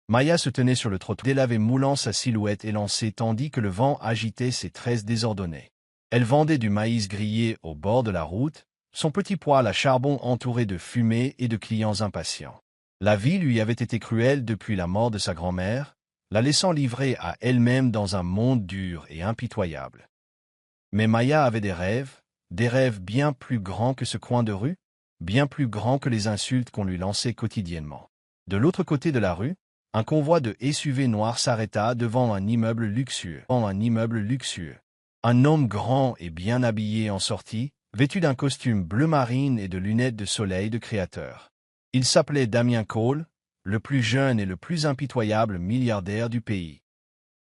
Maya se tenait sur le trottoir, délavée moulant sa silhouette élancée tandis que le vent agitait ses tresses désordonnées. Elle vendait du maïs grillé au bord de la route, son petit poêle à charbon entouré de fumée et de clients impatients. La vie lui avait été cruelle depuis la mort de sa grand-mère, la laissant livrée à elle-même dans un monde dur et impitoyable. Mais Maya avait des rêves bien plus grands que ce coin de rue, bien plus grands que les insultes qu'on lui lançait quotidiennement. De l'autre côté de la rue, un convoi de SUV noirs s'arrêta devant un immeuble luxueux. Un homme grand et bien habillé en sortit, vêtu d'un costume bleu marine et de lunettes de soleil de créateur. Il s'appelait Damien Cole, le plus jeune et le plus impitoyable milliardaire du pays.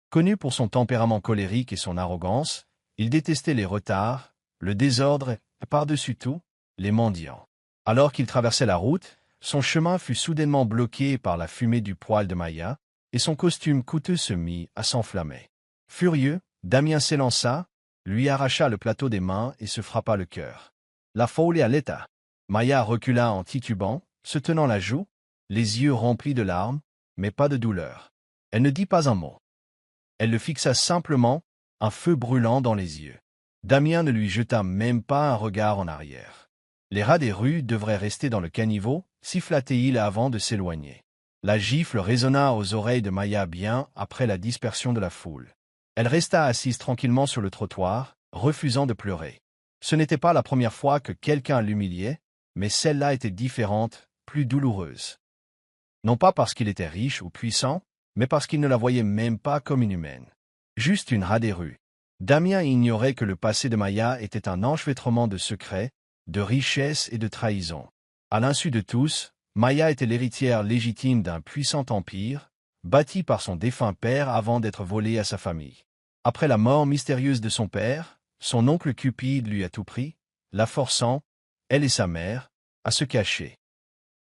Connu pour son tempérament colérique et son arrogance, il détestait les retards, le désordre et, par-dessus tout, les mendiants. Alors qu'il traversait la route, son chemin fut soudainement bloqué par la fumée du poêle de Maya, et son costume coûteux se mit à s'enflammer. Furieux, Damien s'élança, lui arracha le plateau des mains et se frappa le cœur. La folie à l'état. Maya recula en titubant, se tenant la joue, les yeux remplis de larmes, mais pas de douleur. Elle ne dit pas un mot. Elle le fixa simplement, un feu brûlant dans les yeux. Damien ne lui jeta même pas un regard en arrière. Les rats des rues devraient rester dans le caniveau, siffla-t-il avant de s'éloigner. La gifle résonna aux oreilles de Maya bien après la dispersion de la foule. Elle resta assise tranquillement sur le trottoir, refusant de pleurer. Ce n'était pas la première fois que quelqu'un l'humiliait, mais celle-là était différente, plus douloureuse. Non pas parce qu'il était riche ou puissant, mais parce qu'il ne la voyait même pas comme une humaine. Juste une rat des rues. Damien ignorait que le passé de Maya était un enchevêtrement de secrets, de richesses et de trahisons. À l'insu de tous, Maya était l'héritière légitime d'un puissant empire, bâti par son défunt père avant d'être volé à sa famille. Après la mort mystérieuse de son père, son oncle Cupide lui a tout pris, la forçant, elle et sa mère, à se cacher.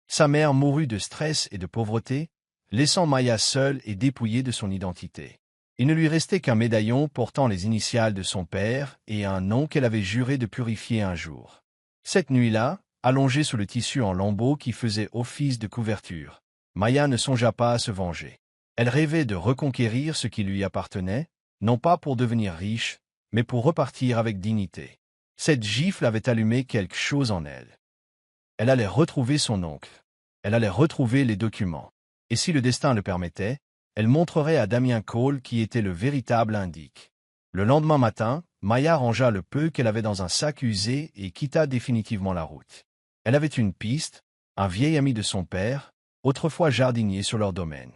Sa mère mourut de stress et de pauvreté, laissant Maya seule et dépouillée de son identité. Il ne lui restait qu'un médaillon portant les initiales de son père et un nom qu'elle avait juré de purifier un jour. Cette nuit-là, allongée sous le tissu en lambeaux qui faisait office de couverture, Maya ne songea pas à se venger. Elle rêvait de reconquérir ce qui lui appartenait, non pas pour devenir riche, mais pour repartir avec dignité. Cette gifle avait allumé quelque chose en elle. Elle allait retrouver son oncle. Elle allait retrouver les documents. Et si le destin le permettait, elle montrerait à Damien Cole qui était le véritable indique. Le lendemain matin, Maya rangea le peu qu'elle avait dans un sac usé et quitta définitivement la route. Elle avait une piste, un vieil ami de son père, autrefois jardinier sur leur domaine.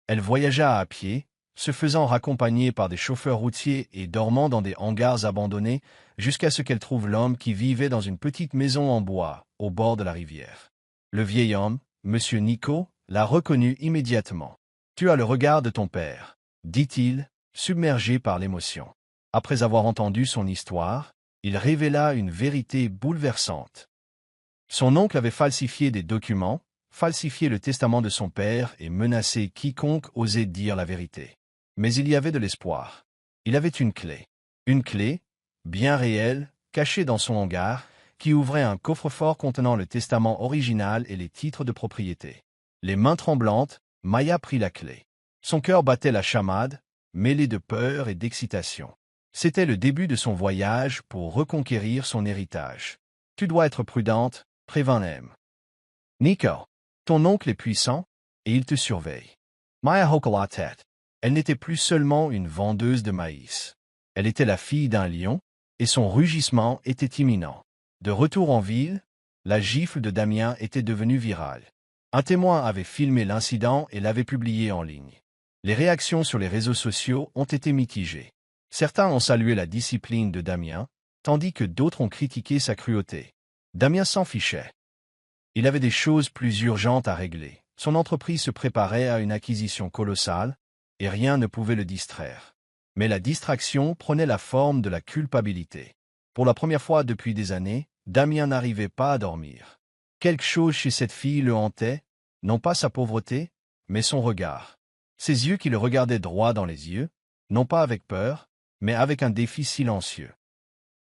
Elle voyagea à pied, se faisant raccompagner par des chauffeurs routiers et dormant dans des hangars abandonnés jusqu'à ce qu'elle trouve l'homme qui vivait dans une petite maison en bois, au bord de la rivière. Le vieil homme, Monsieur Nico, la reconnut immédiatement. « Tu as le regard de ton père », dit-il, submergé par l'émotion. Après avoir entendu son histoire, il révéla une vérité bouleversante. Son oncle avait falsifié des documents, falsifié le testament de son père et menacé quiconque osait dire la vérité. Mais il y avait de l'espoir. Il avait une clé, bien réelle, cachée dans son hangar, qui ouvrait un coffre-fort contenant le testament original et les titres de propriété. Les mains tremblantes, Maya prit la clé. Son cœur battait la chamade, mêlé de peur et d'excitation. C'était le début de son voyage pour reconquérir son héritage. « Tu dois être prudente, prévint Nico. Ton oncle est puissant, et il te surveille. » Maya hocha la tête. Elle n'était plus seulement une vendeuse de maïs. Elle était la fille d'un lion, et son rugissement était imminent. De retour en ville, la gifle de Damien était devenue virale. Un témoin avait filmé l'incident et l'avait publié en ligne. Les réactions sur les réseaux sociaux ont été mitigées. Certains ont salué la discipline de Damien, tandis que d'autres ont critiqué sa cruauté. Damien s'en fichait. Il avait des choses plus urgentes à régler. Son entreprise se préparait à une acquisition colossale, et rien ne pouvait le distraire. Mais la distraction prenait la forme de la culpabilité. Pour la première fois depuis des années, Damien n'arrivait pas à dormir. Quelque chose chez cette fille le hantait, non pas sa pauvreté, mais son regard. Ses yeux qui le regardaient droit dans les yeux, non pas avec peur, mais avec un défi silencieux.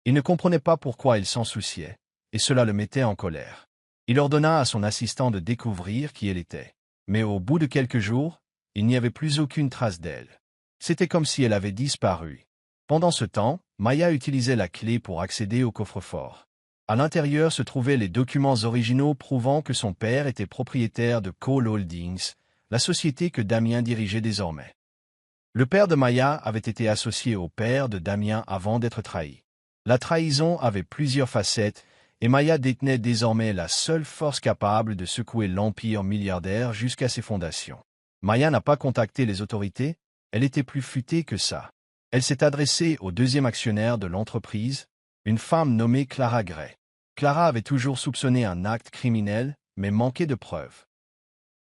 Il ne comprenait pas pourquoi il s'en souciait, et cela le mettait en colère. Il ordonna à son assistant de découvrir qui elle était. mais au bout de quelques jours, il n'y avait plus aucune trace d'elle. C'était comme si elle avait disparu. Pendant ce temps, Maya utilisait la clé pour accéder au coffre-fort. À l'intérieur se trouvaient les documents originaux prouvant que son père était propriétaire de Cole Holdings, la société que Damien dirigeait désormais. Le père de Maya avait été associé au père de Damien avant d'être trahi. La trahison avait plusieurs facettes, et Maya détenait désormais la seule force capable de secouer l'empire milliardaire jusqu'à ses fondations. Maya n'a pas contacté les autorités, elle était plus futée que ça. Elle s'est adressée au deuxième actionnaire de l'entreprise, une femme nommée Clara Gray. Clara avait toujours soupçonné un acte criminel, mais manquait de preuves.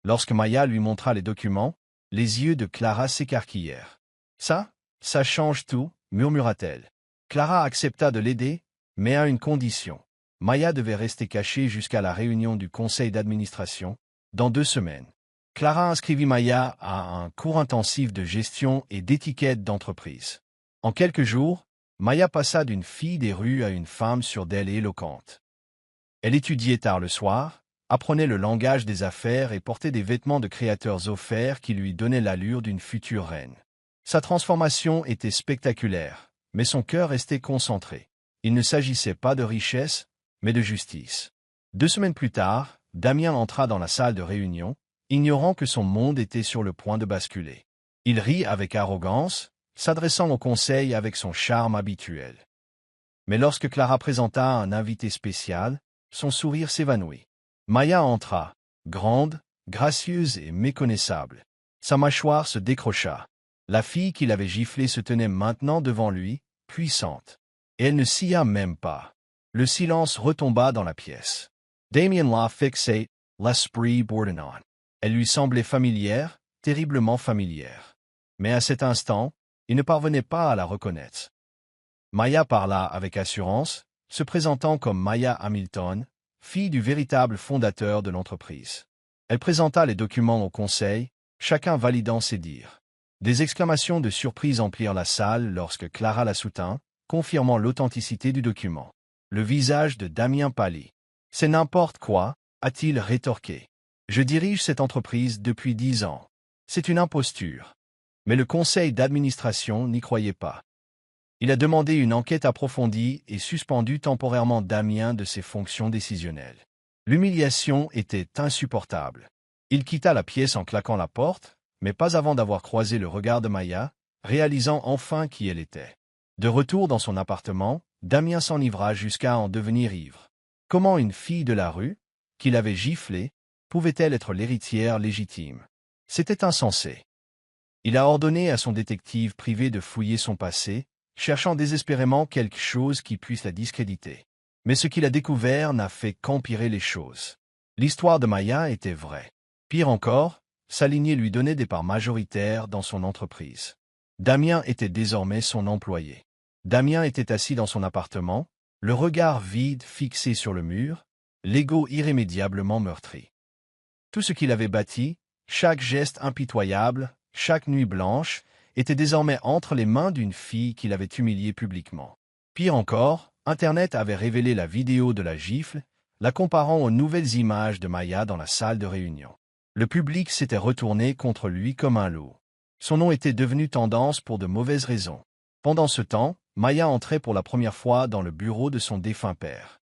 Lorsque Maya lui montra les documents, les yeux de Clara s'écarquillèrent. Ça change tout, murmura-t-elle. Clara accepta de l'aider, mais à une condition. Maya devait rester cachée jusqu'à la réunion du conseil d'administration, dans 2 semaines. Clara inscrivit Maya à un cours intensif de gestion et d'étiquette d'entreprise. En quelques jours, Maya passa d'une fille des rues à une femme sûre d'elle et éloquente. Elle étudiait tard le soir, apprenait le langage des affaires et portait des vêtements de créateurs offerts qui lui donnaient l'allure d'une future reine. Sa transformation était spectaculaire, mais son cœur restait concentré. Il ne s'agissait pas de richesse, mais de justice. 2 semaines plus tard, Damien entra dans la salle de réunion, ignorant que son monde était sur le point de basculer. Il rit avec arrogance, s'adressant au conseil avec son charme habituel. Mais lorsque Clara présenta un invité spécial, son sourire s'évanouit. Maya entra, grande, gracieuse et méconnaissable. Sa mâchoire se décrocha. La fille qui l'avait giflée se tenait maintenant devant lui, puissante. Et elle ne sia même pas. Le silence retomba dans la pièce. Damien la fixait, l'esprit bourdonnant. Elle lui semblait familière, terriblement familière. Mais à cet instant, il ne parvenait pas à la reconnaître. Maya parla avec assurance, se présentant comme Maya Hamilton, fille du véritable fondateur de l'entreprise. Elle présenta les documents au conseil, chacun validant ses dires. Des exclamations de surprise emplirent la salle lorsque Clara la soutint, confirmant l'authenticité du document. Le visage de Damien pâlit. « C'est n'importe quoi », a-t-il rétorqué. « Je dirige cette entreprise depuis 10 ans. C'est une imposture. » Mais le conseil d'administration n'y croyait pas. Il a demandé une enquête approfondie et suspendu temporairement Damien de ses fonctions décisionnelles. L'humiliation était insupportable. Il quitta la pièce en claquant la porte, mais pas avant d'avoir croisé le regard de Maya, réalisant enfin qui elle était. De retour dans son appartement, Damien s'enivra jusqu'à en devenir ivre. Comment une fille de la rue, qu'il avait giflée, pouvait-elle être l'héritière légitime? C'était insensé. Il a ordonné à son détective privé de fouiller son passé, cherchant désespérément quelque chose qui puisse la discréditer. Mais ce qu'il a découvert n'a fait qu'empirer les choses. L'histoire de Maya était vraie. Pire encore, sa lignée lui donnait des parts majoritaires dans son entreprise. Damien était désormais son employé. Damien était assis dans son appartement, le regard vide fixé sur le mur, l'ego irrémédiablement meurtri. Tout ce qu'il avait bâti, chaque geste impitoyable, chaque nuit blanche, était désormais entre les mains d'une fille qu'il avait humiliée publiquement. Pire encore, Internet avait révélé la vidéo de la gifle, la comparant aux nouvelles images de Maya dans la salle de réunion. Le public s'était retourné contre lui comme un loup. Son nom était devenu tendance pour de mauvaises raisons. Pendant ce temps, Maya entrait pour la première fois dans le bureau de son défunt père.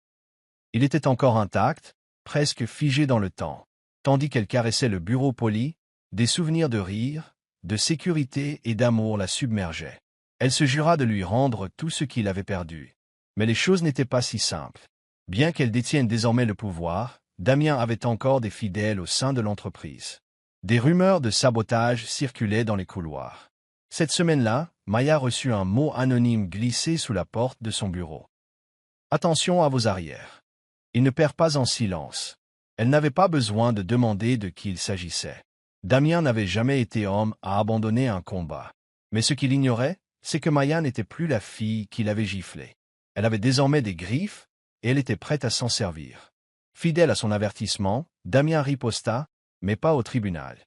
Il était encore intact, presque figé dans le temps. Tandis qu'elle caressait le bureau poli, des souvenirs de rire, de sécurité et d'amour la submergeaient. Elle se jura de lui rendre tout ce qu'il avait perdu. Mais les choses n'étaient pas si simples. Bien qu'elle détienne désormais le pouvoir, Damien avait encore des fidèles au sein de l'entreprise. Des rumeurs de sabotage circulaient dans les couloirs. Cette semaine-là, Maya reçut un mot anonyme glissé sous la porte de son bureau. « Attention à vos arrières. » Il ne perd pas en silence. Elle n'avait pas besoin de demander de qui il s'agissait. Damien n'avait jamais été homme à abandonner un combat. Mais ce qu'il ignorait, c'est que Maya n'était plus la fille qu'il avait giflée. Elle avait désormais des griffes, et elle était prête à s'en servir. Fidèle à son avertissement, Damien riposta, mais pas au tribunal.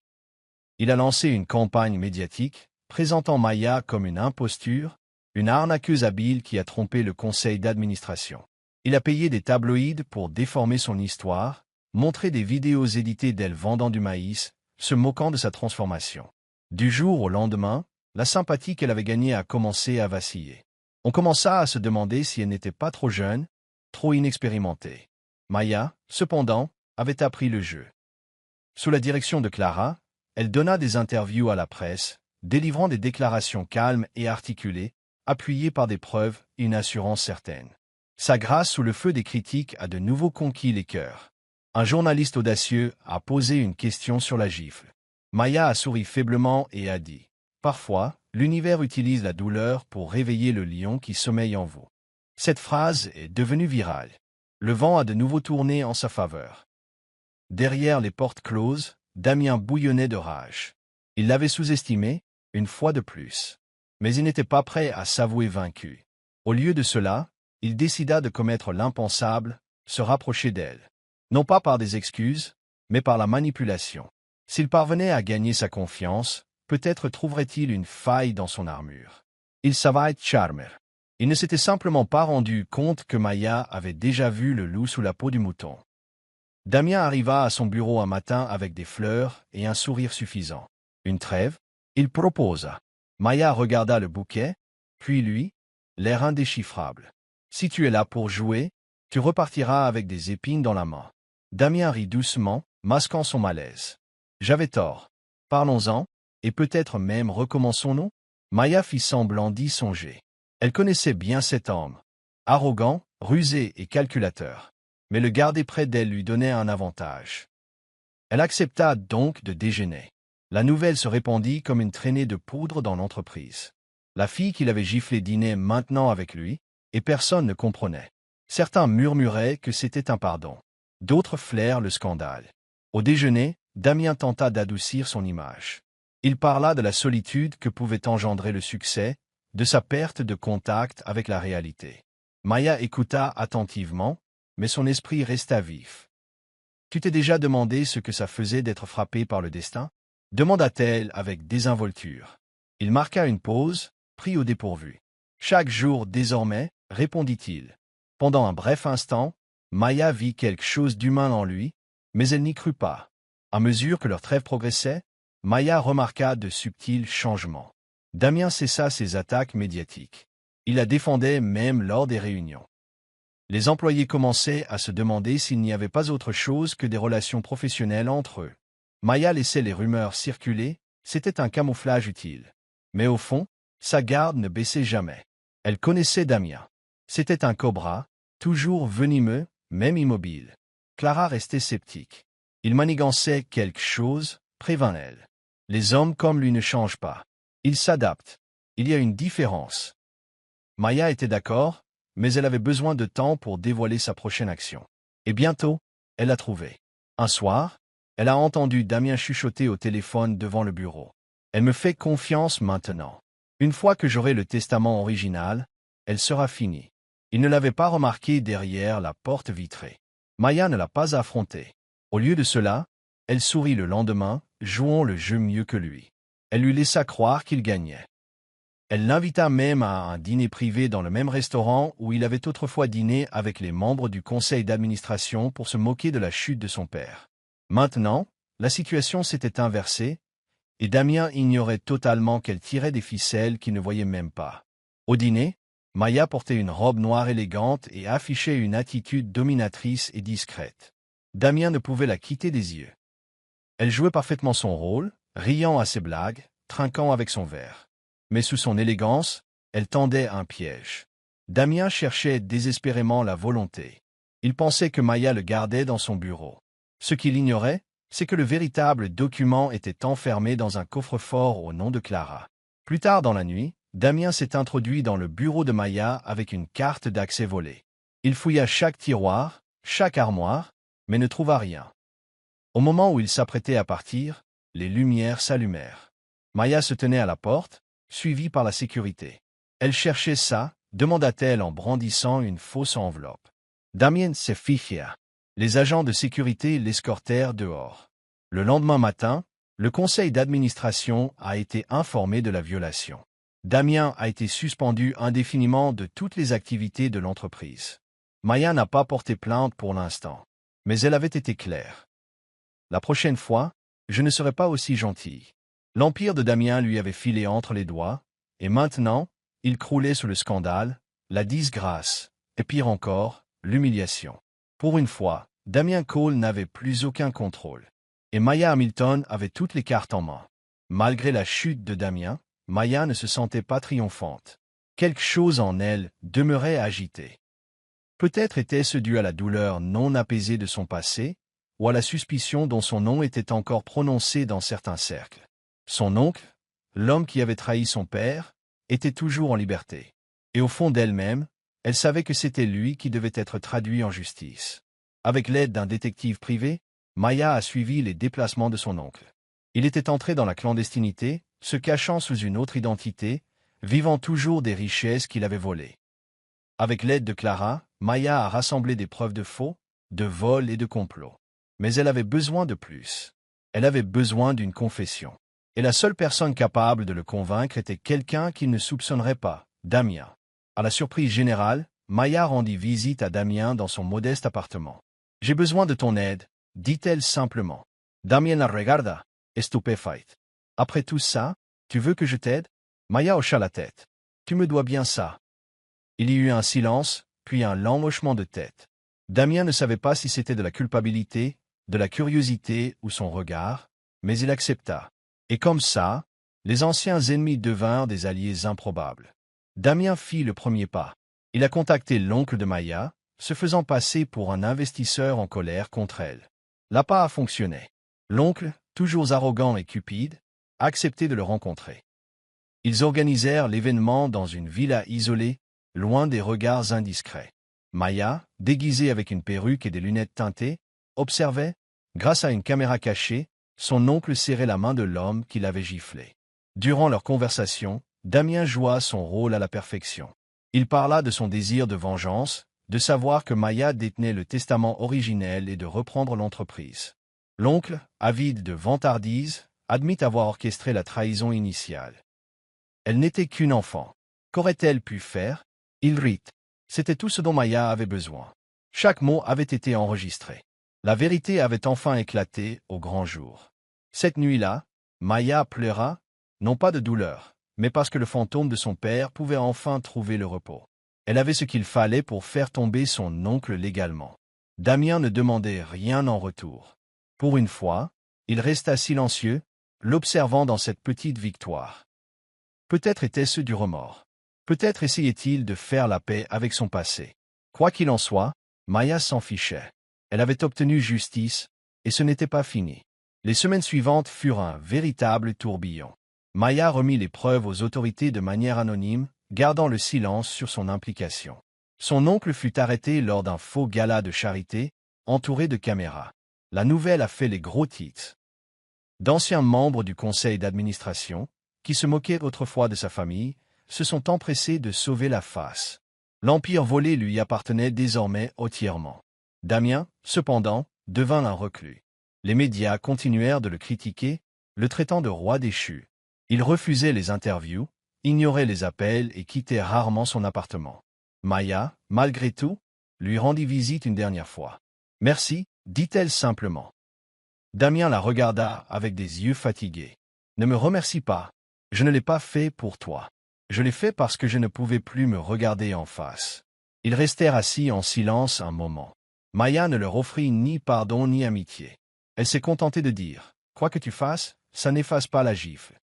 Il a lancé une campagne médiatique, présentant Maya comme une imposture, une arnaqueuse habile qui a trompé le conseil d'administration. Il a payé des tabloïds pour déformer son histoire, montrer des vidéos éditées d'elle vendant du maïs, se moquant de sa transformation. Du jour au lendemain, la sympathie qu'elle avait gagnée a commencé à vaciller. On commença à se demander si elle n'était pas trop jeune, trop inexpérimentée. Maya, cependant, avait appris le jeu. Sous la direction de Clara, elle donna des interviews à la presse, délivrant des déclarations calmes et articulées, appuyées par des preuves et une assurance certaine. Sa grâce sous le feu des critiques a de nouveau conquis les cœurs. Un journaliste audacieux a posé une question sur la gifle. Maya a souri faiblement et a dit « Parfois, l'univers utilise la douleur pour réveiller le lion qui sommeille en vous. » Cette phrase est devenue virale. Le vent a de nouveau tourné en sa faveur. Derrière les portes closes, Damien bouillonnait de rage. Il l'avait sous-estimé, une fois de plus. Mais il n'était pas prêt à s'avouer vaincu. Au lieu de cela, il décida de commettre l'impensable, se rapprocher d'elle. Non pas par des excuses, mais par la manipulation. S'il parvenait à gagner sa confiance, peut-être trouverait-il une faille dans son armure. Il savait être charmer. Il ne s'était simplement pas rendu compte que Maya avait déjà vu le loup sous la peau du mouton. Damien arriva à son bureau un matin avec des fleurs et un sourire suffisant. Une trêve? Il proposa. Maya regarda le bouquet, puis lui, l'air indéchiffrable. Si tu es là pour jouer, tu repartiras avec des épines dans la main. Damien rit doucement, masquant son malaise. J'avais tort. Parlons-en, et peut-être même recommençons-nous? Maya fit semblant d'y songer. Elle connaissait bien cet homme. Arrogant, rusé et calculateur. Mais le garder près d'elle lui donnait un avantage. Elle accepta donc de déjeuner. La nouvelle se répandit comme une traînée de poudre dans l'entreprise. La fille qui l'avait giflé dînait maintenant avec lui, et personne ne comprenait. Certains murmuraient que c'était un pardon. D'autres flairent le scandale. Au déjeuner, Damien tenta d'adoucir son image. Il parla de la solitude que pouvait engendrer le succès, de sa perte de contact avec la réalité. Maya écouta attentivement, mais son esprit resta vif. « Tu t'es déjà demandé ce que ça faisait d'être frappé par le destin ?» demanda-t-elle avec désinvolture. Il marqua une pause, pris au dépourvu. « Chaque jour désormais, répondit-il. Pendant un bref instant, Maya vit quelque chose d'humain en lui, mais elle n'y crut pas. À mesure que leur trêve progressait, Maya remarqua de subtils changements. Damien cessa ses attaques médiatiques. Il la défendait même lors des réunions. Les employés commençaient à se demander s'il n'y avait pas autre chose que des relations professionnelles entre eux. Maya laissait les rumeurs circuler, c'était un camouflage utile. Mais au fond, sa garde ne baissait jamais. Elle connaissait Damien. C'était un cobra, toujours venimeux, même immobile. Clara restait sceptique. Il manigançait quelque chose, prévint-elle. Les hommes comme lui ne changent pas. Ils s'adaptent. Il y a une différence. Maya était d'accord, mais elle avait besoin de temps pour dévoiler sa prochaine action. Et bientôt, elle l'a trouvé. Un soir, elle a entendu Damien chuchoter au téléphone devant le bureau. Elle me fait confiance maintenant. Une fois que j'aurai le testament original, elle sera finie. Il ne l'avait pas remarqué derrière la porte vitrée. Maya ne l'a pas affronté. Au lieu de cela, elle sourit le lendemain, jouant le jeu mieux que lui. Elle lui laissa croire qu'il gagnait. Elle l'invita même à un dîner privé dans le même restaurant où il avait autrefois dîné avec les membres du conseil d'administration pour se moquer de la chute de son père. Maintenant, la situation s'était inversée, et Damien ignorait totalement qu'elle tirait des ficelles qu'il ne voyait même pas. Au dîner, Maya portait une robe noire élégante et affichait une attitude dominatrice et discrète. Damien ne pouvait la quitter des yeux. Elle jouait parfaitement son rôle, riant à ses blagues, trinquant avec son verre. Mais sous son élégance, elle tendait un piège. Damien cherchait désespérément la volonté. Il pensait que Maya le gardait dans son bureau. Ce qu'il ignorait, c'est que le véritable document était enfermé dans un coffre-fort au nom de Clara. Plus tard dans la nuit, Damien s'est introduit dans le bureau de Maya avec une carte d'accès volée. Il fouilla chaque tiroir, chaque armoire, mais ne trouva rien. Au moment où il s'apprêtait à partir, les lumières s'allumèrent. Maya se tenait à la porte, suivie par la sécurité. Elle cherchait ça, demanda-t-elle en brandissant une fausse enveloppe. Damien se fifia. Les agents de sécurité l'escortèrent dehors. Le lendemain matin, le conseil d'administration a été informé de la violation. Damien a été suspendu indéfiniment de toutes les activités de l'entreprise. Maya n'a pas porté plainte pour l'instant, mais elle avait été claire. La prochaine fois, je ne serais pas aussi gentil. L'empire de Damien lui avait filé entre les doigts, et maintenant, il croulait sous le scandale, la disgrâce, et pire encore, l'humiliation. Pour une fois, Damien Cole n'avait plus aucun contrôle. Et Maya Hamilton avait toutes les cartes en main. Malgré la chute de Damien, Maya ne se sentait pas triomphante. Quelque chose en elle demeurait agitée. Peut-être était-ce dû à la douleur non apaisée de son passé, ou à la suspicion dont son nom était encore prononcé dans certains cercles. Son oncle, l'homme qui avait trahi son père, était toujours en liberté. Et au fond d'elle-même, elle savait que c'était lui qui devait être traduit en justice. Avec l'aide d'un détective privé, Maya a suivi les déplacements de son oncle. Il était entré dans la clandestinité, se cachant sous une autre identité, vivant toujours des richesses qu'il avait volées. Avec l'aide de Clara, Maya a rassemblé des preuves de faux, de vol et de complot. Mais elle avait besoin de plus. Elle avait besoin d'une confession. Et la seule personne capable de le convaincre était quelqu'un qu'il ne soupçonnerait pas, Damien. À la surprise générale, Maya rendit visite à Damien dans son modeste appartement. « J'ai besoin de ton aide », dit-elle simplement. Damien la regarda, stupéfaite. « Après tout ça, tu veux que je t'aide ?» Maya hocha la tête. « Tu me dois bien ça. » Il y eut un silence, puis un lent hochement de tête. Damien ne savait pas si c'était de la culpabilité, de la curiosité ou son regard, mais il accepta. Et comme ça, les anciens ennemis devinrent des alliés improbables. Damien fit le premier pas. Il a contacté l'oncle de Maya, se faisant passer pour un investisseur en colère contre elle. L'appât a fonctionné. L'oncle, toujours arrogant et cupide, a accepté de le rencontrer. Ils organisèrent l'événement dans une villa isolée, loin des regards indiscrets. Maya, déguisée avec une perruque et des lunettes teintées, observait, grâce à une caméra cachée, son oncle serrer la main de l'homme qui l'avait giflé. Durant leur conversation, Damien joua son rôle à la perfection. Il parla de son désir de vengeance, de savoir que Maya détenait le testament originel et de reprendre l'entreprise. L'oncle, avide de vantardise, admit avoir orchestré la trahison initiale. Elle n'était qu'une enfant. Qu'aurait-elle pu faire? Il rit. C'était tout ce dont Maya avait besoin. Chaque mot avait été enregistré. La vérité avait enfin éclaté au grand jour. Cette nuit-là, Maya pleura, non pas de douleur, mais parce que le fantôme de son père pouvait enfin trouver le repos. Elle avait ce qu'il fallait pour faire tomber son oncle légalement. Damien ne demandait rien en retour. Pour une fois, il resta silencieux, l'observant dans cette petite victoire. Peut-être était-ce du remords. Peut-être essayait-il de faire la paix avec son passé. Quoi qu'il en soit, Maya s'en fichait. Elle avait obtenu justice, et ce n'était pas fini. Les semaines suivantes furent un véritable tourbillon. Maya remit les preuves aux autorités de manière anonyme, gardant le silence sur son implication. Son oncle fut arrêté lors d'un faux gala de charité, entouré de caméras. La nouvelle a fait les gros titres. D'anciens membres du conseil d'administration, qui se moquaient autrefois de sa famille, se sont empressés de sauver la face. L'empire volé lui appartenait désormais entièrement. Damien, cependant, devint un reclus. Les médias continuèrent de le critiquer, le traitant de roi déchu. Il refusait les interviews, ignorait les appels et quittait rarement son appartement. Maya, malgré tout, lui rendit visite une dernière fois. « Merci », dit-elle simplement. Damien la regarda avec des yeux fatigués. « Ne me remercie pas. Je ne l'ai pas fait pour toi. Je l'ai fait parce que je ne pouvais plus me regarder en face. » Ils restèrent assis en silence un moment. Maya ne leur offrit ni pardon ni amitié. Elle s'est contentée de dire « Quoi que tu fasses, ça n'efface pas la gifle. »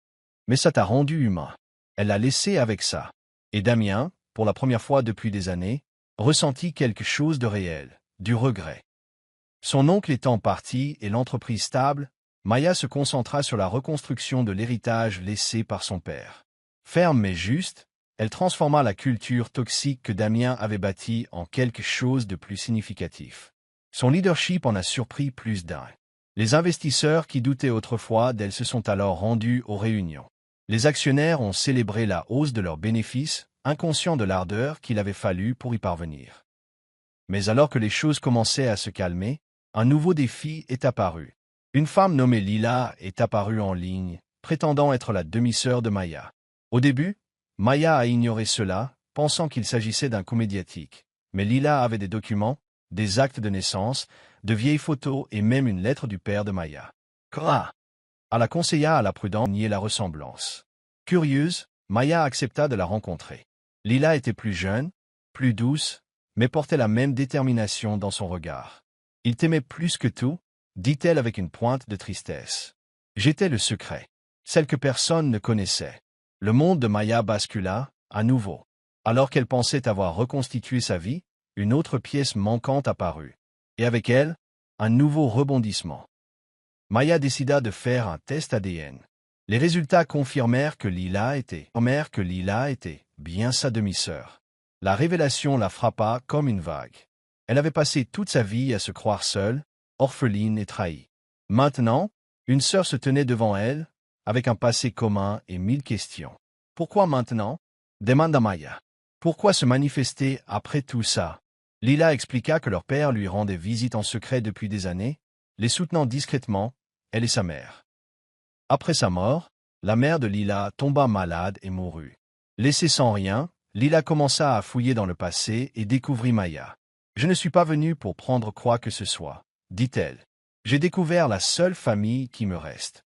Mais ça t'a rendu humain. Elle l'a laissé avec ça. Et Damien, pour la première fois depuis des années, ressentit quelque chose de réel, du regret. Son oncle étant parti et l'entreprise stable, Maya se concentra sur la reconstruction de l'héritage laissé par son père. Ferme mais juste, elle transforma la culture toxique que Damien avait bâtie en quelque chose de plus significatif. Son leadership en a surpris plus d'un. Les investisseurs qui doutaient autrefois d'elle se sont alors rendus aux réunions. Les actionnaires ont célébré la hausse de leurs bénéfices, inconscients de l'ardeur qu'il avait fallu pour y parvenir. Mais alors que les choses commençaient à se calmer, un nouveau défi est apparu. Une femme nommée Lila est apparue en ligne, prétendant être la demi-sœur de Maya. Au début, Maya a ignoré cela, pensant qu'il s'agissait d'un coup médiatique. Mais Lila avait des documents, des actes de naissance, de vieilles photos et même une lettre du père de Maya. Quoi? Elle la conseilla à la prudence de nier la ressemblance. Curieuse, Maya accepta de la rencontrer. Lila était plus jeune, plus douce, mais portait la même détermination dans son regard. Il t'aimait plus que tout, dit-elle avec une pointe de tristesse. J'étais le secret, celle que personne ne connaissait. Le monde de Maya bascula, à nouveau. Alors qu'elle pensait avoir reconstitué sa vie, une autre pièce manquante apparut. Et avec elle, un nouveau rebondissement. Maya décida de faire un test ADN. Les résultats confirmèrent que Lila était bien sa demi-sœur. La révélation la frappa comme une vague. Elle avait passé toute sa vie à se croire seule, orpheline et trahie. Maintenant, une sœur se tenait devant elle, avec un passé commun et 1000 questions. Pourquoi maintenant? Demanda Maya. Pourquoi se manifester après tout ça? Lila expliqua que leur père lui rendait visite en secret depuis des années, les soutenant discrètement, elle et sa mère. Après sa mort, la mère de Lila tomba malade et mourut. Laissée sans rien, Lila commença à fouiller dans le passé et découvrit Maya. « Je ne suis pas venue pour prendre quoi que ce soit, » dit-elle. « J'ai découvert la seule famille qui me reste. »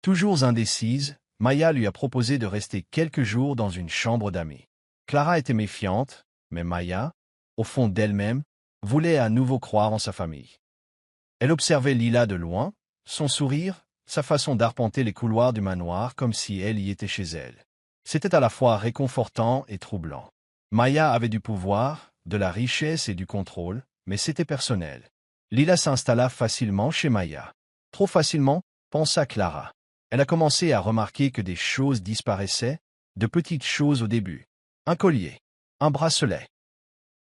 Toujours indécise, Maya lui a proposé de rester quelques jours dans une chambre d'amis. Clara était méfiante, mais Maya, au fond d'elle-même, voulait à nouveau croire en sa famille. Elle observait Lila de loin, son sourire, sa façon d'arpenter les couloirs du manoir comme si elle y était chez elle. C'était à la fois réconfortant et troublant. Maya avait du pouvoir, de la richesse et du contrôle, mais c'était personnel. Lila s'installa facilement chez Maya. Trop facilement, pensa Clara. Elle a commencé à remarquer que des choses disparaissaient, de petites choses au début. Un collier, un bracelet.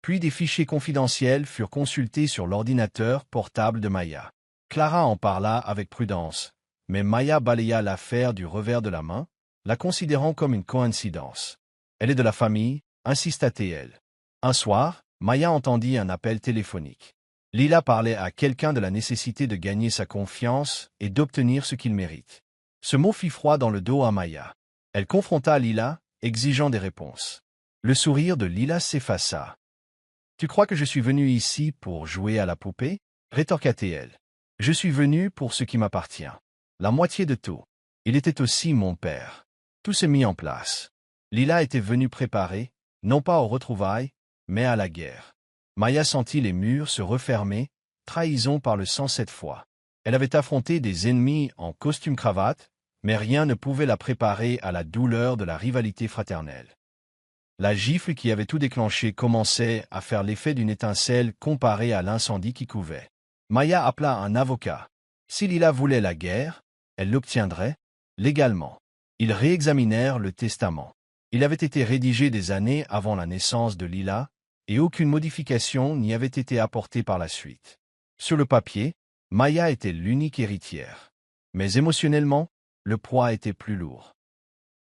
Puis des fichiers confidentiels furent consultés sur l'ordinateur portable de Maya. Clara en parla avec prudence, mais Maya balaya l'affaire du revers de la main, la considérant comme une coïncidence. Elle est de la famille, insista-t-elle. Un soir, Maya entendit un appel téléphonique. Lila parlait à quelqu'un de la nécessité de gagner sa confiance et d'obtenir ce qu'il mérite. Ce mot fit froid dans le dos à Maya. Elle confronta Lila, exigeant des réponses. Le sourire de Lila s'effaça. « Tu crois que je suis venue ici pour jouer à la poupée ?» rétorqua-t-elle. « Je suis venue pour ce qui m'appartient. La moitié de tout. Il était aussi mon père. » Tout s'est mis en place. Lila était venue préparer, non pas aux retrouvailles, mais à la guerre. Maya sentit les murs se refermer, trahison par le sang cette fois. Elle avait affronté des ennemis en costume-cravate, mais rien ne pouvait la préparer à la douleur de la rivalité fraternelle. La gifle qui avait tout déclenché commençait à faire l'effet d'une étincelle comparée à l'incendie qui couvait. Maya appela un avocat. Si Lila voulait la guerre, elle l'obtiendrait, légalement. Ils réexaminèrent le testament. Il avait été rédigé des années avant la naissance de Lila, et aucune modification n'y avait été apportée par la suite. Sur le papier, Maya était l'unique héritière. Mais émotionnellement, le poids était plus lourd.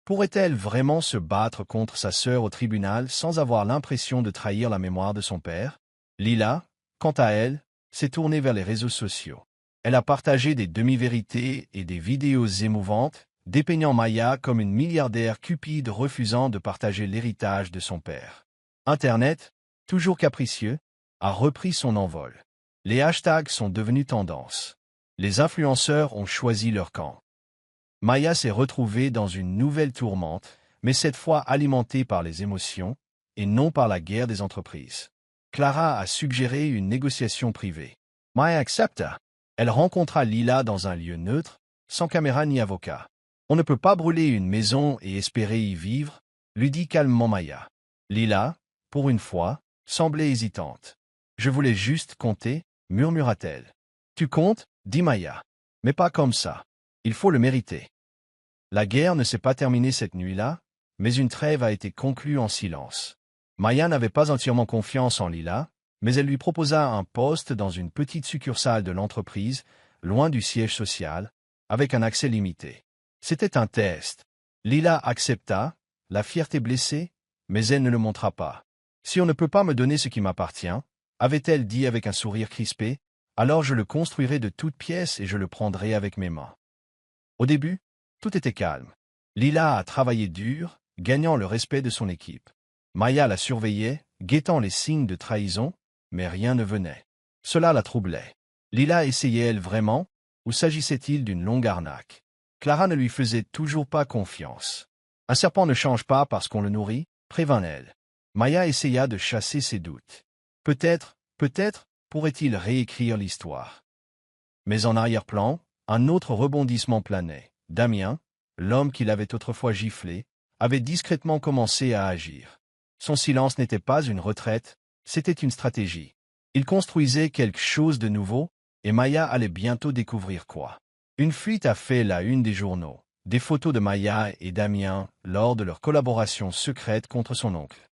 Pourrait-elle vraiment se battre contre sa sœur au tribunal sans avoir l'impression de trahir la mémoire de son père? Lila, quant à elle, s'est tournée vers les réseaux sociaux. Elle a partagé des demi-vérités et des vidéos émouvantes, dépeignant Maya comme une milliardaire cupide refusant de partager l'héritage de son père. Internet, toujours capricieux, a repris son envol. Les hashtags sont devenus tendance. Les influenceurs ont choisi leur camp. Maya s'est retrouvée dans une nouvelle tourmente, mais cette fois alimentée par les émotions, et non par la guerre des entreprises. Clara a suggéré une négociation privée. Maya accepta. Elle rencontra Lila dans un lieu neutre, sans caméra ni avocat. On ne peut pas brûler une maison et espérer y vivre, lui dit calmement Maya. Lila, pour une fois, semblait hésitante. Je voulais juste compter, murmura-t-elle. Tu comptes, dit Maya. Mais pas comme ça. Il faut le mériter. La guerre ne s'est pas terminée cette nuit-là, mais une trêve a été conclue en silence. Maya n'avait pas entièrement confiance en Lila, mais elle lui proposa un poste dans une petite succursale de l'entreprise, loin du siège social, avec un accès limité. C'était un test. Lila accepta, la fierté blessée, mais elle ne le montra pas. Si on ne peut pas me donner ce qui m'appartient, avait-elle dit avec un sourire crispé, alors je le construirai de toutes pièces et je le prendrai avec mes mains. Au début, tout était calme. Lila a travaillé dur, gagnant le respect de son équipe. Maya la surveillait, guettant les signes de trahison, mais rien ne venait. Cela la troublait. Lila essayait-elle vraiment, ou s'agissait-il d'une longue arnaque? Clara ne lui faisait toujours pas confiance. Un serpent ne change pas parce qu'on le nourrit, prévint-elle. Maya essaya de chasser ses doutes. Peut-être, pourrait-il réécrire l'histoire. Mais en arrière-plan, un autre rebondissement planait. Damien, l'homme qui l'avait autrefois giflé, avait discrètement commencé à agir. Son silence n'était pas une retraite, c'était une stratégie. Il construisait quelque chose de nouveau, et Maya allait bientôt découvrir quoi. Une fuite a fait la une des journaux. Des photos de Maya et Damien lors de leur collaboration secrète contre son oncle.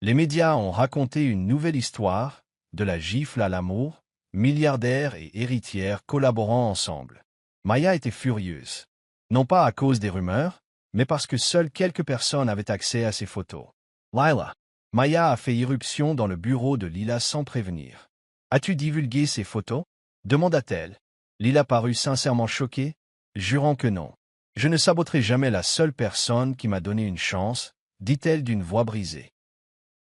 Les médias ont raconté une nouvelle histoire, de la gifle à l'amour, milliardaire et héritière collaborant ensemble. Maya était furieuse. Non pas à cause des rumeurs, mais parce que seules quelques personnes avaient accès à ces photos. Lila. Maya a fait irruption dans le bureau de Lila sans prévenir. « As-tu divulgué ces photos ?» demanda-t-elle. Lila parut sincèrement choquée, jurant que non. « Je ne saboterai jamais la seule personne qui m'a donné une chance, dit-elle d'une voix brisée.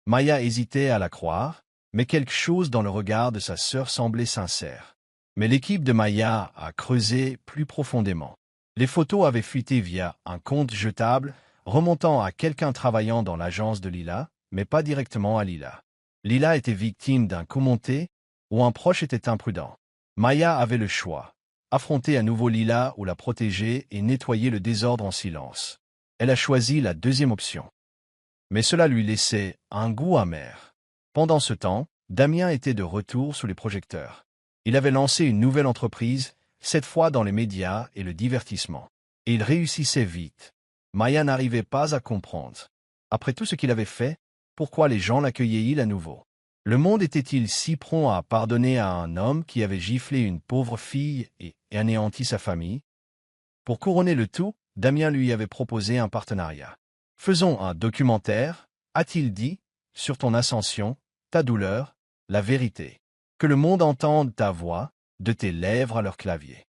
Maya hésitait à la croire, mais quelque chose dans le regard de sa sœur semblait sincère. Mais l'équipe de Maya a creusé plus profondément. Les photos avaient fuité via un compte jetable, remontant à quelqu'un travaillant dans l'agence de Lila, mais pas directement à Lila. Lila était victime d'un coup monté, ou un proche était imprudent. Maya avait le choix. Affronter à nouveau Lila ou la protéger et nettoyer le désordre en silence. Elle a choisi la deuxième option. Mais cela lui laissait un goût amer. Pendant ce temps, Damien était de retour sous les projecteurs. Il avait lancé une nouvelle entreprise, cette fois dans les médias et le divertissement. Et il réussissait vite. Maya n'arrivait pas à comprendre. Après tout ce qu'il avait fait, pourquoi les gens l'accueillaient-ils à nouveau? Le monde était-il si prompt à pardonner à un homme qui avait giflé une pauvre fille et anéanti sa famille? Pour couronner le tout, Damien lui avait proposé un partenariat. « Faisons un documentaire, a-t-il dit, sur ton ascension, ta douleur, la vérité. Que le monde entende ta voix, de tes lèvres à leur clavier. »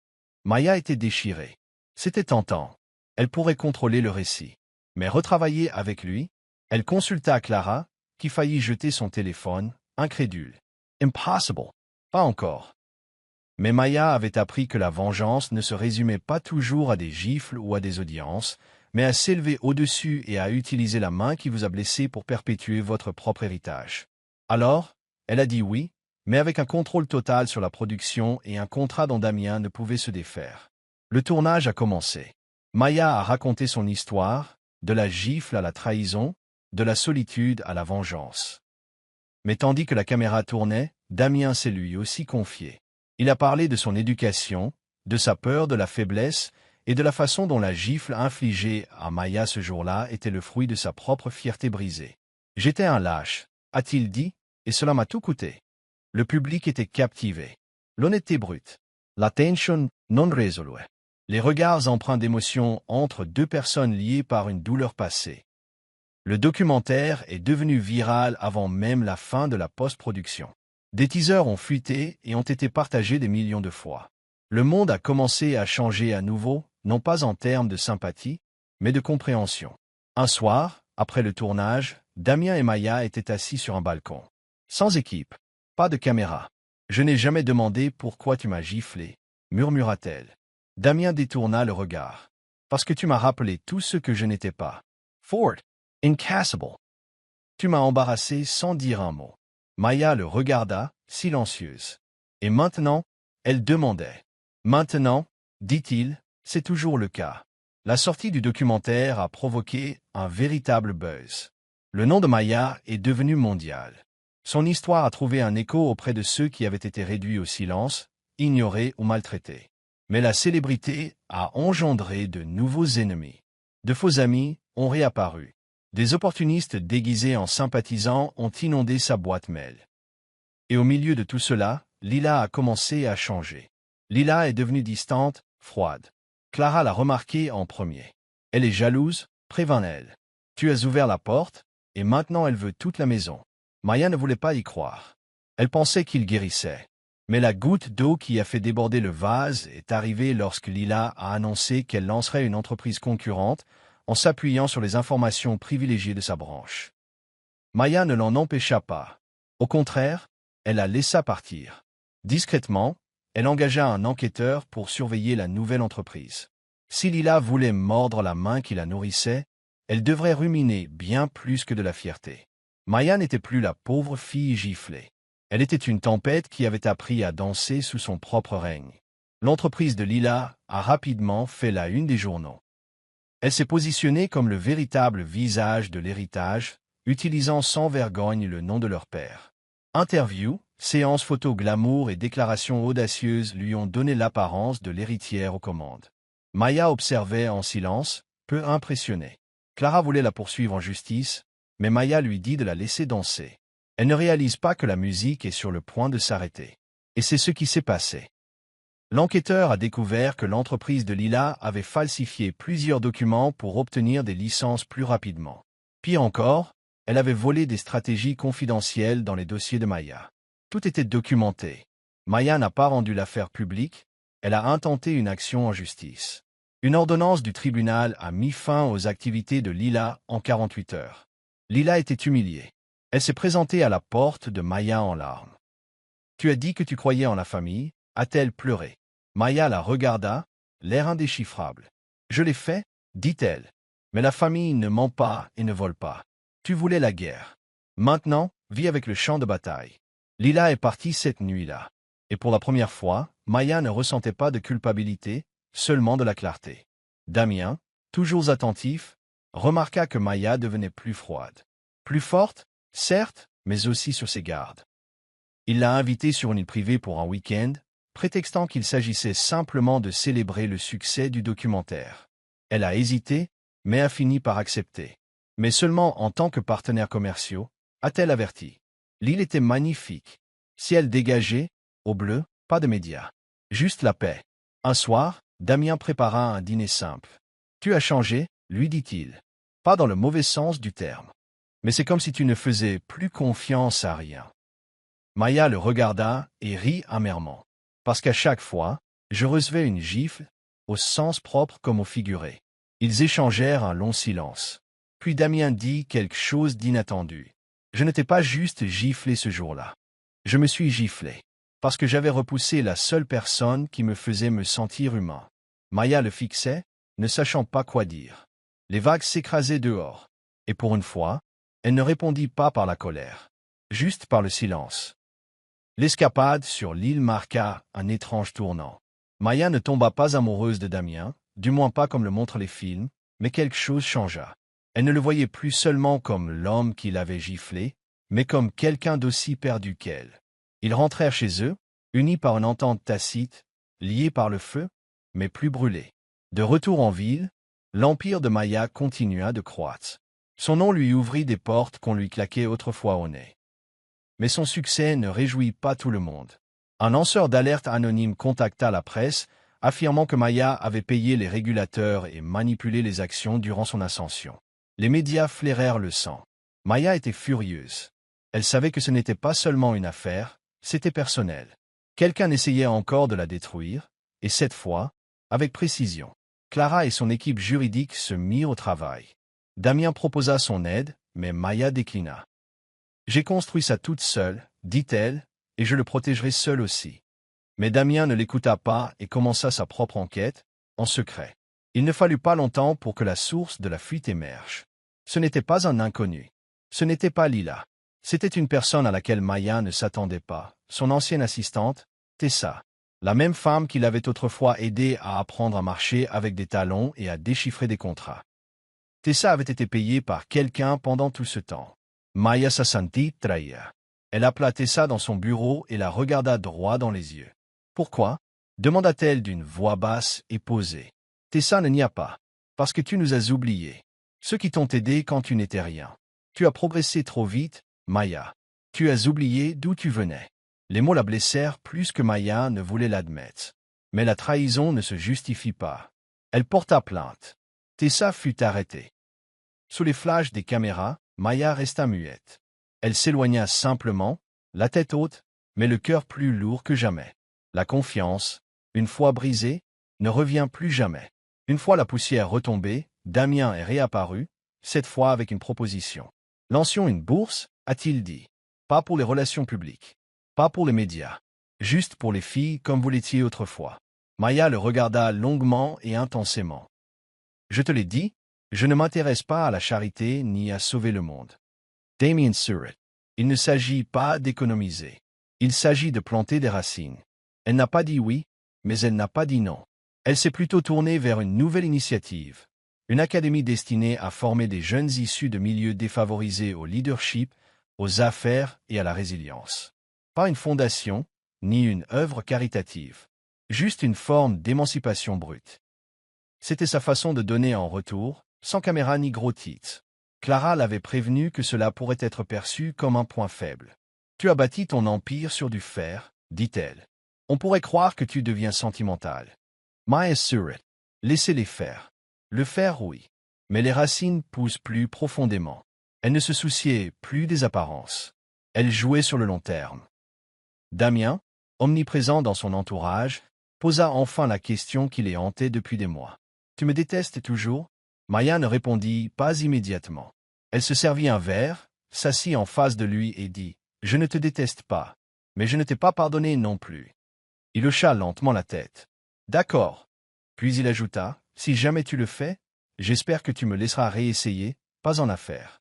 Maya était déchirée. C'était tentant. Elle pourrait contrôler le récit. Mais retravailler avec lui, elle consulta Clara, qui faillit jeter son téléphone, incrédule. Impossible. Pas encore. Mais Maya avait appris que la vengeance ne se résumait pas toujours à des gifles ou à des audiences, mais à s'élever au-dessus et à utiliser la main qui vous a blessé pour perpétuer votre propre héritage. Alors, elle a dit oui, mais avec un contrôle total sur la production et un contrat dont Damien ne pouvait se défaire. Le tournage a commencé. Maya a raconté son histoire, de la gifle à la trahison, de la solitude à la vengeance. Mais tandis que la caméra tournait, Damien s'est lui aussi confié. Il a parlé de son éducation, de sa peur de la faiblesse et de la façon dont la gifle infligée à Maya ce jour-là était le fruit de sa propre fierté brisée. « J'étais un lâche, a-t-il dit, et cela m'a tout coûté. » Le public était captivé. L'honnêteté brute. La tension non résolue. Les regards empreints d'émotion entre deux personnes liées par une douleur passée. Le documentaire est devenu viral avant même la fin de la post-production. Des teasers ont fuité et ont été partagés des millions de fois. Le monde a commencé à changer à nouveau, non pas en termes de sympathie, mais de compréhension. Un soir, après le tournage, Damien et Maya étaient assis sur un balcon. Sans équipe, pas de caméra. « Je n'ai jamais demandé pourquoi tu m'as giflé, » murmura-t-elle. Damien détourna le regard. « Parce que tu m'as rappelé tout ce que je n'étais pas. Fort, incassable. Tu m'as embarrassé sans dire un mot. » Maya le regarda, silencieuse. Et maintenant, elle demandait. Maintenant, dit-il, c'est toujours le cas. La sortie du documentaire a provoqué un véritable buzz. Le nom de Maya est devenu mondial. Son histoire a trouvé un écho auprès de ceux qui avaient été réduits au silence, ignorés ou maltraités. Mais la célébrité a engendré de nouveaux ennemis. De faux amis ont réapparu. Des opportunistes déguisés en sympathisants ont inondé sa boîte mail. Et au milieu de tout cela, Lila a commencé à changer. Lila est devenue distante, froide. Clara l'a remarqué en premier. Elle est jalouse, prévint-elle. Tu as ouvert la porte, et maintenant elle veut toute la maison. Maya ne voulait pas y croire. Elle pensait qu'il guérissait. Mais la goutte d'eau qui a fait déborder le vase est arrivée lorsque Lila a annoncé qu'elle lancerait une entreprise concurrente en s'appuyant sur les informations privilégiées de sa branche. Maya ne l'en empêcha pas. Au contraire, elle la laissa partir. Discrètement, elle engagea un enquêteur pour surveiller la nouvelle entreprise. Si Lila voulait mordre la main qui la nourrissait, elle devrait ruminer bien plus que de la fierté. Maya n'était plus la pauvre fille giflée. Elle était une tempête qui avait appris à danser sous son propre règne. L'entreprise de Lila a rapidement fait la une des journaux. Elle s'est positionnée comme le véritable visage de l'héritage, utilisant sans vergogne le nom de leur père. Interviews, séances photos glamour et déclarations audacieuses lui ont donné l'apparence de l'héritière aux commandes. Maya observait en silence, peu impressionnée. Clara voulait la poursuivre en justice, mais Maya lui dit de la laisser danser. Elle ne réalise pas que la musique est sur le point de s'arrêter. Et c'est ce qui s'est passé. L'enquêteur a découvert que l'entreprise de Lila avait falsifié plusieurs documents pour obtenir des licences plus rapidement. Pire encore, elle avait volé des stratégies confidentielles dans les dossiers de Maya. Tout était documenté. Maya n'a pas rendu l'affaire publique, elle a intenté une action en justice. Une ordonnance du tribunal a mis fin aux activités de Lila en 48 heures. Lila était humiliée. Elle s'est présentée à la porte de Maya en larmes. « Tu as dit que tu croyais en la famille ?» a-t-elle pleuré. Maya la regarda, l'air indéchiffrable. « Je l'ai fait, dit-elle. Mais la famille ne ment pas et ne vole pas. Tu voulais la guerre. Maintenant, vis avec le champ de bataille. » Lila est partie cette nuit-là. Et pour la première fois, Maya ne ressentait pas de culpabilité, seulement de la clarté. Damien, toujours attentif, remarqua que Maya devenait plus froide. Plus forte, certes, mais aussi sur ses gardes. Il l'a invitée sur une île privée pour un week-end, prétextant qu'il s'agissait simplement de célébrer le succès du documentaire. Elle a hésité, mais a fini par accepter. Mais seulement en tant que partenaires commerciaux, a-t-elle averti. L'île était magnifique. Ciel dégagé, au bleu, pas de médias. Juste la paix. Un soir, Damien prépara un dîner simple. « Tu as changé, lui dit-il. Pas dans le mauvais sens du terme. Mais c'est comme si tu ne faisais plus confiance à rien. » Maya le regarda et rit amèrement. Parce qu'à chaque fois, je recevais une gifle, au sens propre comme au figuré. Ils échangèrent un long silence. Puis Damien dit quelque chose d'inattendu. Je ne t'ai pas juste giflé ce jour-là. Je me suis giflé. Parce que j'avais repoussé la seule personne qui me faisait me sentir humain. Maya le fixait, ne sachant pas quoi dire. Les vagues s'écrasaient dehors. Et pour une fois, elle ne répondit pas par la colère, juste par le silence. L'escapade sur l'île marqua un étrange tournant. Maya ne tomba pas amoureuse de Damien, du moins pas comme le montrent les films, mais quelque chose changea. Elle ne le voyait plus seulement comme l'homme qui l'avait giflé, mais comme quelqu'un d'aussi perdu qu'elle. Ils rentrèrent chez eux, unis par une entente tacite, liés par le feu, mais plus brûlés. De retour en ville, l'empire de Maya continua de croître. Son nom lui ouvrit des portes qu'on lui claquait autrefois au nez. Mais son succès ne réjouit pas tout le monde. Un lanceur d'alerte anonyme contacta la presse, affirmant que Maya avait payé les régulateurs et manipulé les actions durant son ascension. Les médias flairèrent le sang. Maya était furieuse. Elle savait que ce n'était pas seulement une affaire, c'était personnel. Quelqu'un essayait encore de la détruire, et cette fois, avec précision. Clara et son équipe juridique se mirent au travail. Damien proposa son aide, mais Maya déclina. « J'ai construit ça toute seule, dit-elle, et je le protégerai seule aussi. » Mais Damien ne l'écouta pas et commença sa propre enquête, en secret. Il ne fallut pas longtemps pour que la source de la fuite émerge. Ce n'était pas un inconnu. Ce n'était pas Lila. C'était une personne à laquelle Maya ne s'attendait pas, son ancienne assistante, Tessa, la même femme qui l'avait autrefois aidé à apprendre à marcher avec des talons et à déchiffrer des contrats. Tessa avait été payée par quelqu'un pendant tout ce temps. Maya se sentit trahie. Elle appela Tessa dans son bureau et la regarda droit dans les yeux. « Pourquoi ?» demanda-t-elle d'une voix basse et posée. Tessa ne nia pas. « Parce que tu nous as oubliés. Ceux qui t'ont aidé quand tu n'étais rien. Tu as progressé trop vite, Maya. Tu as oublié d'où tu venais. » Les mots la blessèrent plus que Maya ne voulait l'admettre. Mais la trahison ne se justifie pas. Elle porta plainte. Tessa fut arrêtée. Sous les flashs des caméras, Maya resta muette. Elle s'éloigna simplement, la tête haute, mais le cœur plus lourd que jamais. La confiance, une fois brisée, ne revient plus jamais. Une fois la poussière retombée, Damien est réapparu, cette fois avec une proposition. « Lancions une bourse » a-t-il dit. Pas pour les relations publiques. Pas pour les médias. Juste pour les filles comme vous l'étiez autrefois. Maya le regarda longuement et intensément. Je te l'ai dit, je ne m'intéresse pas à la charité ni à sauver le monde. Damien Surratt. Il ne s'agit pas d'économiser. Il s'agit de planter des racines. Elle n'a pas dit oui, mais elle n'a pas dit non. Elle s'est plutôt tournée vers une nouvelle initiative. Une académie destinée à former des jeunes issus de milieux défavorisés au leadership, aux affaires et à la résilience. Pas une fondation, ni une œuvre caritative. Juste une forme d'émancipation brute. C'était sa façon de donner en retour, sans caméra ni gros titres. Clara l'avait prévenu que cela pourrait être perçu comme un point faible. Tu as bâti ton empire sur du fer, dit-elle. On pourrait croire que tu deviens sentimental. Maya Surratt. Laissez-les faire. Le fer, oui. Mais les racines poussent plus profondément. Elle ne se souciait plus des apparences. Elle jouait sur le long terme. Damien, omniprésent dans son entourage, posa enfin la question qui les hantait depuis des mois. « Tu me détestes toujours ?» Maya ne répondit pas immédiatement. Elle se servit un verre, s'assit en face de lui et dit « Je ne te déteste pas, mais je ne t'ai pas pardonné non plus. » Il hocha lentement la tête. « D'accord. » Puis il ajouta « Si jamais tu le fais, j'espère que tu me laisseras réessayer, pas en affaire. »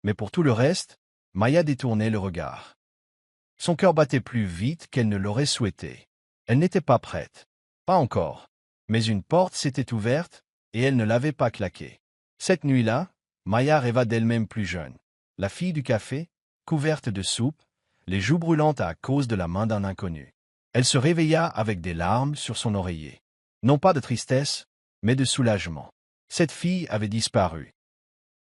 Mais pour tout le reste, Maya détournait le regard. Son cœur battait plus vite qu'elle ne l'aurait souhaité. Elle n'était pas prête. Pas encore. Mais une porte s'était ouverte, et elle ne l'avait pas claquée. Cette nuit-là, Maya rêva d'elle-même plus jeune. La fille du café, couverte de soupe, les joues brûlantes à cause de la main d'un inconnu. Elle se réveilla avec des larmes sur son oreiller. Non pas de tristesse, mais de soulagement. Cette fille avait disparu.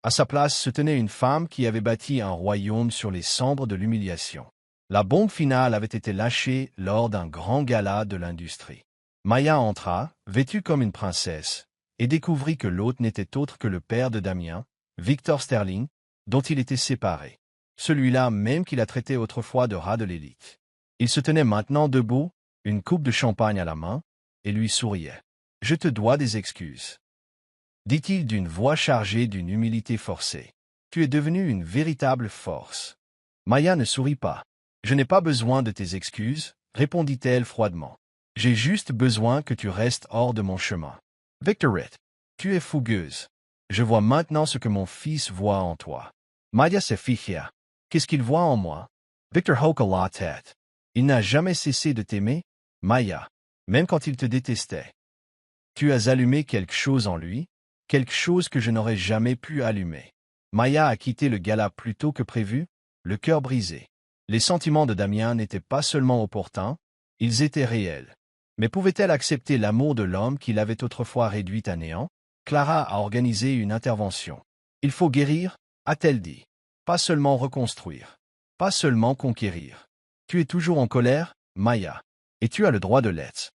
À sa place se tenait une femme qui avait bâti un royaume sur les cendres de l'humiliation. La bombe finale avait été lâchée lors d'un grand gala de l'industrie. Maya entra, vêtue comme une princesse, et découvrit que l'hôte n'était autre que le père de Damien, Victor Sterling, dont il était séparé. Celui-là même qu'il a traité autrefois de rat de l'élite. Il se tenait maintenant debout, une coupe de champagne à la main, et lui souriait. « Je te dois des excuses. » dit-il d'une voix chargée d'une humilité forcée. « Tu es devenu une véritable force. » Maya ne sourit pas. « Je n'ai pas besoin de tes excuses, » répondit-elle froidement. « J'ai juste besoin que tu restes hors de mon chemin. » Victorette, tu es fougueuse. Je vois maintenant ce que mon fils voit en toi. Maya se ficha. Qu'est-ce qu'il voit en moi? Victor hocha la tête. Il n'a jamais cessé de t'aimer, Maya, même quand il te détestait. Tu as allumé quelque chose en lui, quelque chose que je n'aurais jamais pu allumer. Maya a quitté le gala plus tôt que prévu, le cœur brisé. Les sentiments de Damien n'étaient pas seulement opportuns, ils étaient réels. Mais pouvait-elle accepter l'amour de l'homme qui l'avait autrefois réduit à néant? Clara a organisé une intervention. Il faut guérir, a-t-elle dit. Pas seulement reconstruire. Pas seulement conquérir. Tu es toujours en colère, Maya. Et tu as le droit de l'être.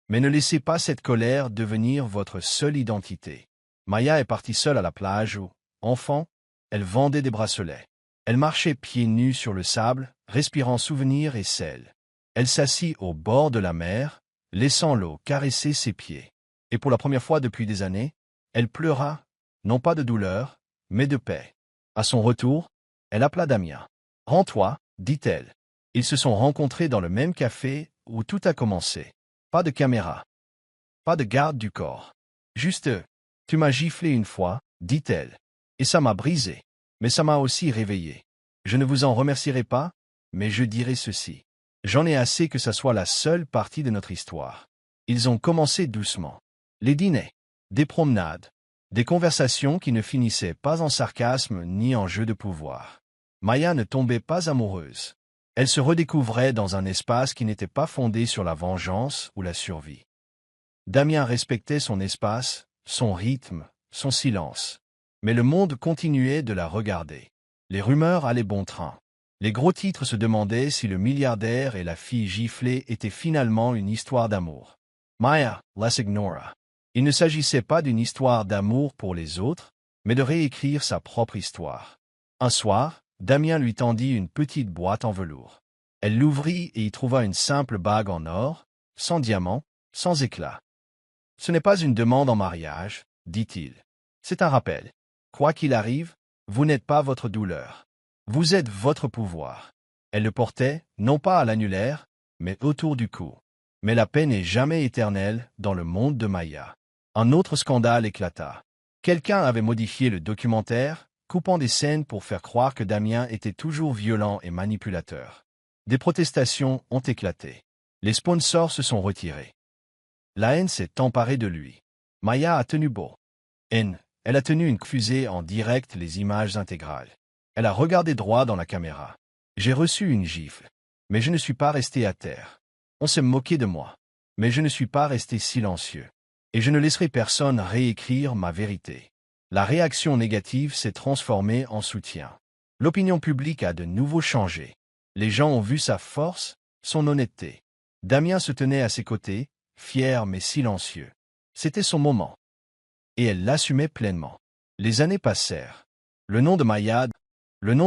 Mais ne laissez pas cette colère devenir votre seule identité. Maya est partie seule à la plage où, enfant, elle vendait des bracelets. Elle marchait pieds nus sur le sable, respirant souvenirs et sel. Elle s'assit au bord de la mer, laissant l'eau caresser ses pieds. Et pour la première fois depuis des années, elle pleura, non pas de douleur, mais de paix. À son retour, elle appela Damien. « Rends-toi, dit-elle. » Ils se sont rencontrés dans le même café où tout a commencé. Pas de caméra. Pas de garde du corps. Juste eux. « Tu m'as giflé une fois, dit-elle. Et ça m'a brisé. Mais ça m'a aussi réveillé. Je ne vous en remercierai pas, mais je dirai ceci. J'en ai assez que ça soit la seule partie de notre histoire. » Ils ont commencé doucement. Les dîners, des promenades, des conversations qui ne finissaient pas en sarcasme ni en jeu de pouvoir. Maya ne tombait pas amoureuse. Elle se redécouvrait dans un espace qui n'était pas fondé sur la vengeance ou la survie. Damien respectait son espace, son rythme, son silence. Mais le monde continuait de la regarder. Les rumeurs allaient bon train. Les gros titres se demandaient si le milliardaire et la fille giflée étaient finalement une histoire d'amour. Maya les ignora. Il ne s'agissait pas d'une histoire d'amour pour les autres, mais de réécrire sa propre histoire. Un soir, Damien lui tendit une petite boîte en velours. Elle l'ouvrit et y trouva une simple bague en or, sans diamant, sans éclat. « Ce n'est pas une demande en mariage, dit-il. C'est un rappel. Quoi qu'il arrive, vous n'êtes pas votre douleur. Vous êtes votre pouvoir. » Elle le portait, non pas à l'annulaire, mais autour du cou. Mais la paix n'est jamais éternelle dans le monde de Maya. Un autre scandale éclata. Quelqu'un avait modifié le documentaire, coupant des scènes pour faire croire que Damien était toujours violent et manipulateur. Des protestations ont éclaté. Les sponsors se sont retirés. La haine s'est emparée de lui. Maya a tenu beau. Elle a tenu une fusée en direct les images intégrales. Elle a regardé droit dans la caméra. J'ai reçu une gifle. Mais je ne suis pas resté à terre. On s'est moqué de moi. Mais je ne suis pas resté silencieux. Et je ne laisserai personne réécrire ma vérité. La réaction négative s'est transformée en soutien. L'opinion publique a de nouveau changé. Les gens ont vu sa force, son honnêteté. Damien se tenait à ses côtés, fier mais silencieux. C'était son moment. Et elle l'assumait pleinement. Les années passèrent. Le nom de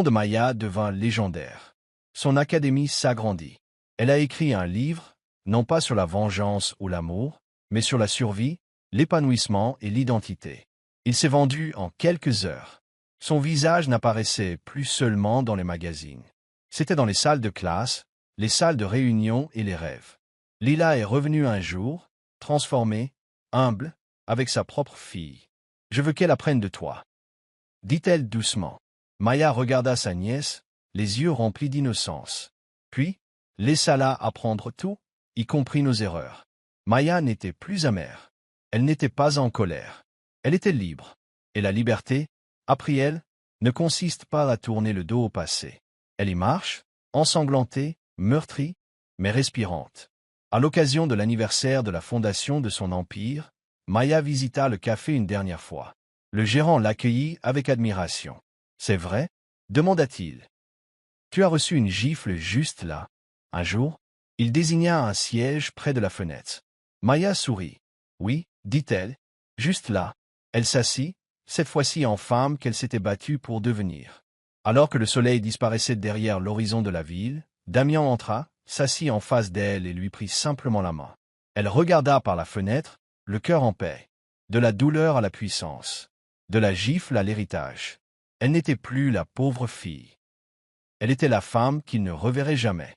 Maya devint légendaire. Son académie s'agrandit. Elle a écrit un livre, non pas sur la vengeance ou l'amour, mais sur la survie, l'épanouissement et l'identité. Il s'est vendu en quelques heures. Son visage n'apparaissait plus seulement dans les magazines. C'était dans les salles de classe, les salles de réunion et les rêves. Lila est revenue un jour, transformée, humble, avec sa propre fille. « Je veux qu'elle apprenne de toi. » dit-elle doucement. Maya regarda sa nièce, les yeux remplis d'innocence. Puis, laissa-la apprendre tout, y compris nos erreurs. Maya n'était plus amère. Elle n'était pas en colère. Elle était libre. Et la liberté, apprit-elle, ne consiste pas à tourner le dos au passé. Elle y marche, ensanglantée, meurtrie, mais respirante. À l'occasion de l'anniversaire de la fondation de son empire, Maya visita le café une dernière fois. Le gérant l'accueillit avec admiration. « C'est vrai ?» demanda-t-il. « Tu as reçu une gifle juste là. » Un jour, il désigna un siège près de la fenêtre. Maya sourit. « Oui, dit-elle, juste là. » Elle s'assit, cette fois-ci en femme qu'elle s'était battue pour devenir. Alors que le soleil disparaissait derrière l'horizon de la ville, Damien entra, s'assit en face d'elle et lui prit simplement la main. Elle regarda par la fenêtre, le cœur en paix. De la douleur à la puissance. De la gifle à l'héritage. Elle n'était plus la pauvre fille. Elle était la femme qu'il ne reverrait jamais.